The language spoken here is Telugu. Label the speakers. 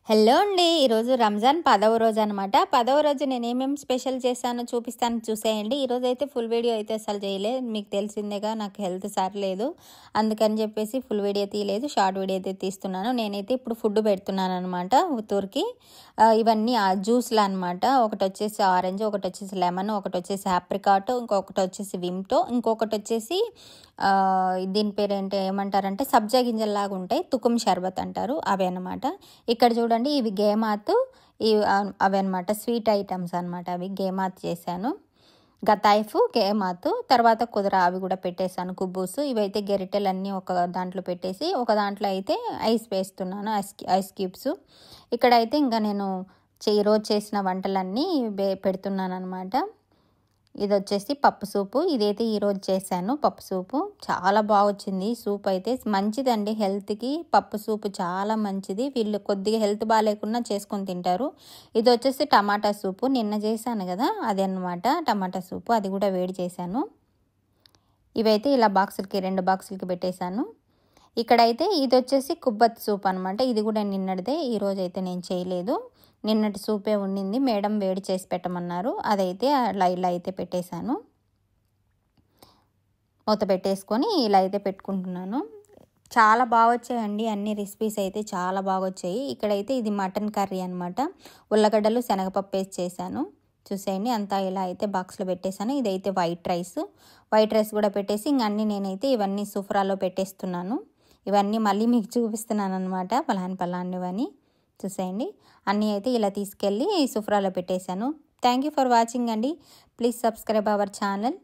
Speaker 1: హలో అండి. ఈరోజు రంజాన్ 10వ రోజు అనమాట. 10వ రోజు నేను ఏమేమి స్పెషల్ చేశానో చూపిస్తాను, చూసేయండి. ఈరోజు అయితే ఫుల్ వీడియో అయితే అసలు చేయలేదు, మీకు తెలిసిందేగా నాకు హెల్త్ సరిలేదు, అందుకని చెప్పేసి ఫుల్ వీడియో తీయలేదు, షార్ట్ వీడియో అయితే తీస్తున్నాను. నేనైతే ఇప్పుడు ఫుడ్ పెడుతున్నాను అనమాట ఉత్తూరుకి. ఇవన్నీ జ్యూస్లు అనమాట. ఒకటి వచ్చేసి ఆరెంజ్, ఒకటి వచ్చేసి లెమన్, ఒకటి వచ్చేసి ఆప్రికాట్, ఇంకొకటి వచ్చేసి విమ్టో, ఇంకొకటి వచ్చేసి దీని పేరు ఏమంటారంటే సబ్జా గింజల్లాగా ఉంటాయి, తుకుమ్ షర్బత్ అంటారు, అవి అనమాట. ఇక్కడ చూడండి, ఇవి గేమాత్, ఇవి అవి అనమాట స్వీట్ ఐటమ్స్ అనమాట. అవి గేమాత్ చేశాను, గతాయిఫ్, గేమాత్, తర్వాత కుదర అవి కూడా పెట్టేశాను, కుబ్బూసు. ఇవైతే గెరిటెలు అన్నీ ఒక దాంట్లో పెట్టేసి ఒక దాంట్లో అయితే ఐస్ వేస్తున్నాను, ఐస్ క్యూబ్స్. ఇక్కడైతే ఇంకా నేను ఈరోజు చేసిన వంటలన్నీ పెడుతున్నాను అనమాట. ఇది వచ్చేసి పప్పు సూపు, ఇదైతే ఈరోజు చేశాను పప్పు సూపు. చాలా బాగా వచ్చింది సూప్, అయితే మంచిదండి హెల్త్కి. పప్పు సూపు చాలా మంచిది, వీళ్ళు కొద్దిగా హెల్త్ బాగాలేకున్నా చేసుకొని తింటారు. ఇది వచ్చేసి టమాటా సూపు, నిన్న చేశాను కదా అదే అనమాట టమాటా సూపు, అది కూడా వేడి చేశాను. ఇవైతే ఇలా బాక్సులకి 2 బాక్సులకి పెట్టేశాను. ఇక్కడైతే ఇది వచ్చేసి కుబ్బత్ సూప్ అనమాట, ఇది కూడా నిన్నటిదే, ఈరోజు అయితే నేను చేయలేదు. నిన్నటి సూపే ఉండింది, మేడం వేడి చేసి పెట్టమన్నారు, అదైతే ఇలా అయితే పెట్టేశాను. మూత పెట్టేసుకొని ఇలా అయితే పెట్టుకుంటున్నాను. చాలా బాగా వచ్చాయండి, అన్ని రెసిపీస్ అయితే చాలా బాగా వచ్చాయి. ఇక్కడైతే ఇది మటన్ కర్రీ అనమాట, ఉల్లగడ్డలు శనగపప్పు వేసి చేశాను. చూసేయండి, అంతా ఇలా అయితే బాక్స్లో పెట్టేశాను. ఇదైతే వైట్ రైస్ కూడా పెట్టేసి ఇంక అన్నీ నేనైతే ఇవన్నీ సుఫ్రాలో పెట్టేస్తున్నాను. ఇవన్నీ మళ్ళీ మీకు చూపిస్తున్నాను అనమాట, పలానివన్నీ చూసేయండి. అన్నీ అయితే ఇలా తీసుకెళ్ళి సుఫ్రాలో పెట్టేశాను. థ్యాంక్ యూ ఫర్ వాచింగ్ అండి. Please subscribe our channel.